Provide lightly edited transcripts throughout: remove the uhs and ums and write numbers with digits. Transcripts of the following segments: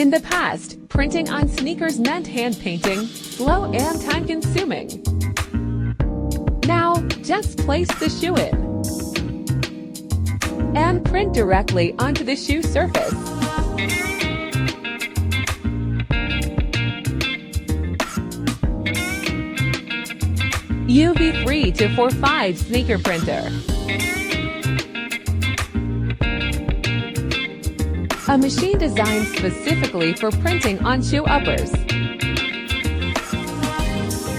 In the past, printing on sneakers meant hand painting, slow and time-consuming. Now, just place the shoe in and print directly onto the shoe surface. UV-3245 sneaker printer. A machine designed specifically for printing on shoe uppers.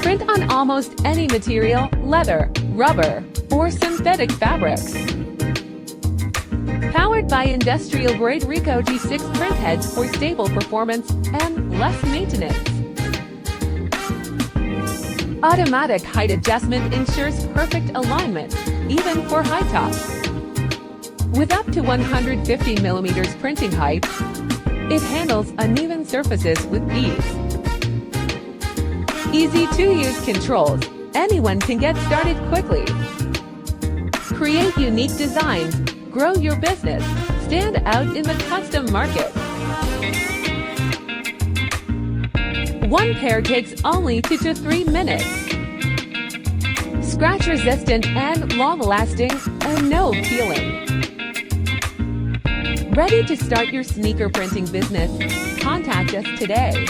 Print on almost any material, leather, rubber, or synthetic fabrics. Powered by industrial-grade Ricoh G6 printheads for stable performance and less maintenance. Automatic height adjustment ensures perfect alignment, even for high tops. With up to 150 mm printing height, it handles uneven surfaces with ease. Easy to use controls, anyone can get started quickly. Create unique designs, grow your business, stand out in the custom market. One pair takes only 2 to 3 minutes. Scratch resistant and long lasting, and no peeling. Ready to start your sneaker printing business? Contact us today.